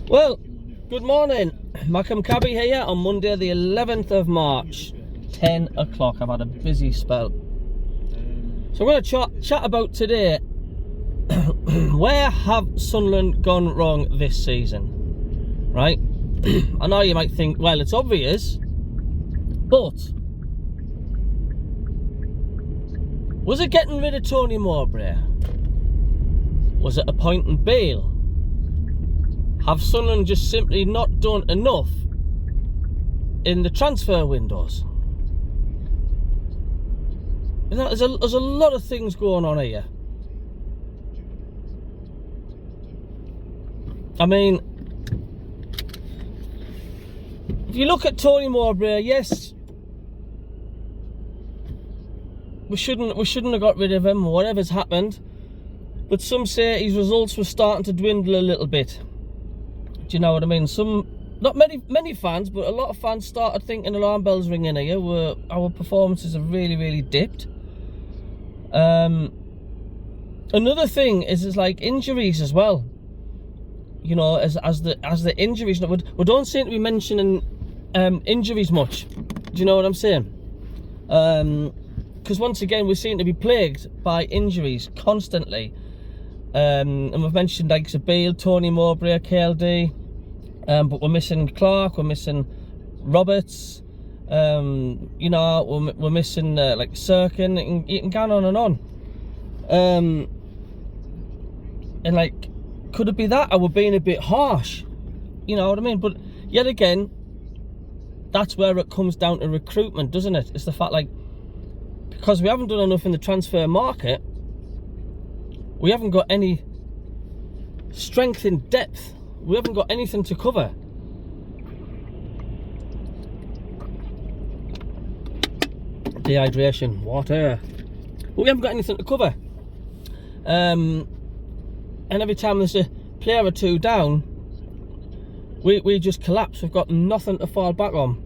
Well, good morning. Macam Cabby here on Monday the 11th of March, 10 o'clock. I've had a busy spell. So I'm going to chat about today. Where have Sunderland gone wrong this season? Right? I know you might think, well, it's obvious, but was it getting rid of Tony Mowbray? Was it appointing Bale? Have Sunderland just simply not done enough in the transfer windows? You know, there's a lot of things going on here. I mean, if you look at Tony Mowbray, yes, we shouldn't have got rid of him, whatever's happened. But some say his results were starting to dwindle a little bit. Do you know what I mean? Not many fans, but a lot of fans started thinking alarm bells ringing here. Our performances have really dipped. Another thing is like injuries as well. You know, as the injuries, we don't seem to be mentioning injuries much. Do you know what I'm saying? Because once again, we seem to be plagued by injuries constantly. And we've mentioned like Bale, Tony Mowbray, K.L.D, but we're missing Clark, we're missing Roberts, you know, we're missing like Sirkin, and you can go on and on. And like, could it be that I were being a bit harsh? You know what I mean? But yet again, that's where it comes down to recruitment, doesn't it? It's the fact, like, because we haven't done enough in the transfer market, we haven't got any strength in depth. We haven't got anything to cover. Dehydration, water. But we haven't got anything to cover. And every time there's a player or two down, we just collapse. We've got nothing to fall back on.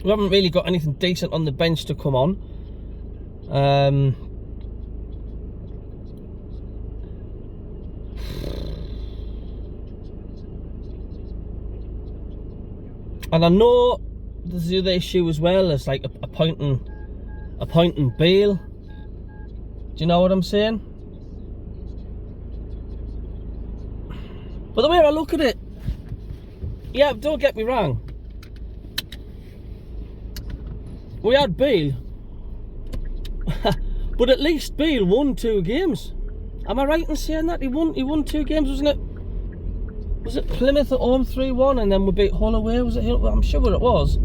We haven't really got anything decent on the bench to come on. And I know there's the other issue as well, as like appointing Bale. Do you know what I'm saying? But the way I look at it, yeah, don't get me wrong, we had Bale, but at least Bale won 2 games. Am I right in saying that? He won 2 games, wasn't it? Was it Plymouth at home 3-1 and then we beat Hull away? Was it? I'm sure it was.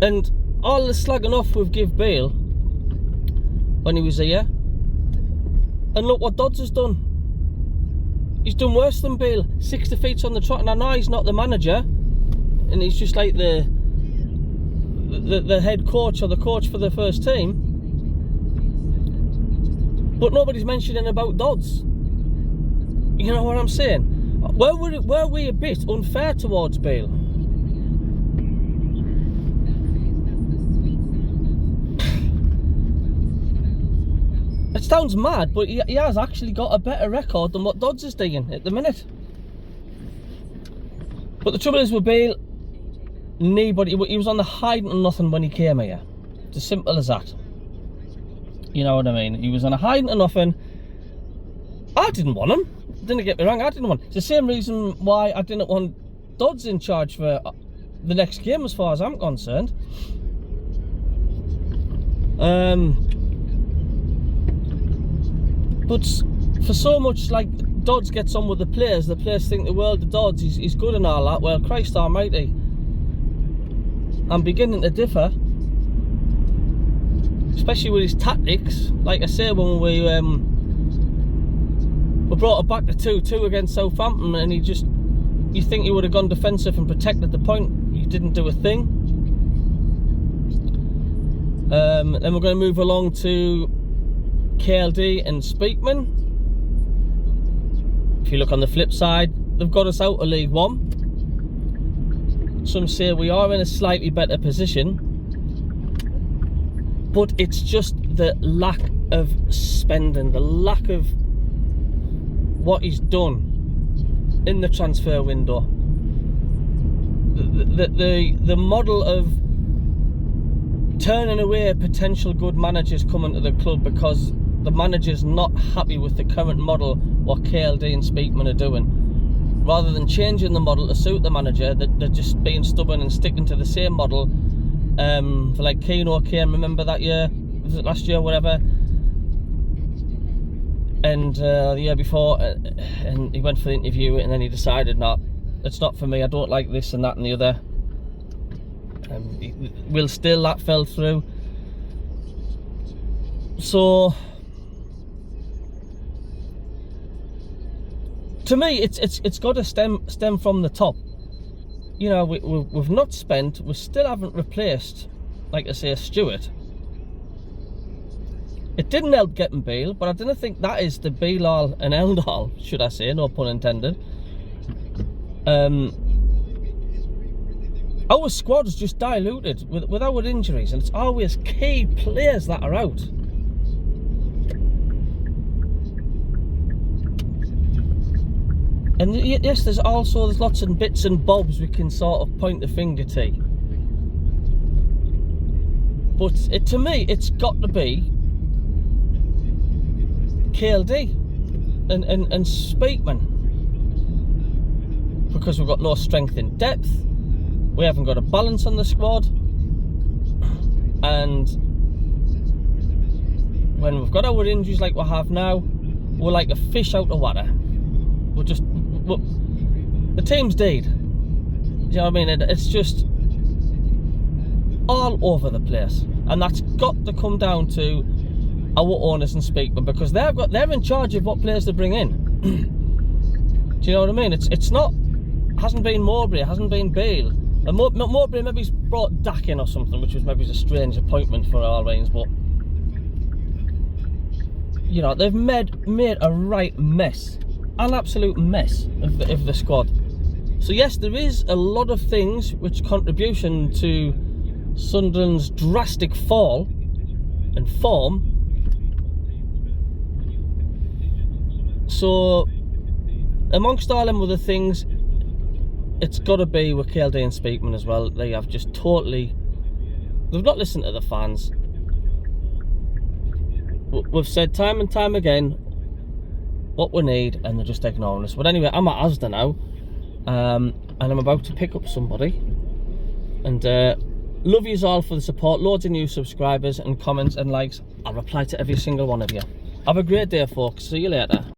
And all the slagging off we've give Bale when he was here, and look what Dodds has done. He's done worse than Bale. 6 defeats on the trot, and I know he's not the manager, and he's just like the head coach or the coach for the first team. But nobody's mentioning about Dodds. You know what I'm saying? Were we a bit unfair towards Bale? It sounds mad, but he has actually got a better record than what Dodds is doing at the minute. But the trouble is with Bale, he was on the hiding and nothing when he came here. It's as simple as that. You know what I mean? He was on a hiding and nothing. I didn't want him. Didn't get me wrong, I didn't want. It's the same reason why I didn't want Dodds in charge for the next game, as far as I'm concerned. But for so much, like, Dodds gets on with the players think the world of Dodds, he's good and all that. Well, Christ almighty, I'm beginning to differ, especially with his tactics. Like I say, when we brought it back to 2-2 against Southampton, and you think he would have gone defensive and protected the point. He didn't do a thing. Then we're going to move along to K.L.D and Speakman. If you look on the flip side, they've got us out of League One. Some say we are in a slightly better position, but it's just the lack of spending, the lack of what he's done. in the transfer window. The model of turning away potential good managers coming to the club because the manager's not happy with the current model, what K.L.D and Speakman are doing. Rather than changing the model to suit the manager, they're just being stubborn and sticking to the same model. For like Keno came, remember that year? Was it last year, whatever? And the year before, and he went for the interview and then he decided, no, it's not for me, I don't like this and that and the other. Will still, that fell through. So to me, it's got to stem from the top. You know, we've not spent, we still haven't replaced, like I say, Stewart. It didn't help getting Beale, but I didn't think that is the be-all and end-all, should I say, no pun intended. Our squad is just diluted with our injuries, and it's always key players that are out. And yes, there's lots of bits and bobs we can sort of point the finger to. But to me, it's got to be K.L.D and Speakman, because we've got no strength in depth, we haven't got a balance on the squad, and when we've got our injuries like we have now, we're like a fish out of water. The team's dead. Do you know what I mean? It's just all over the place, and that's got to come down to our owners and Speakman, because they're in charge of what players they bring in. Do you know what I mean? Hasn't been Mowbray, hasn't been Beale, and Mowbray maybe's brought Dak in or something, which was maybe a strange appointment for all reigns, but you know, they've made a right mess, an absolute mess of the squad. So yes, there is a lot of things which contribution to Sunderland's drastic fall and form. So amongst all them other things, it's got to be with K.L.D and Speakman as well. They have just they've not listened to the fans. We've said time and time again what we need, and they're just ignoring us. But anyway, I'm at Asda now, and I'm about to pick up somebody. And love yous all for the support. Loads of new subscribers and comments and likes. I'll reply to every single one of you. Have a great day, folks. See you later.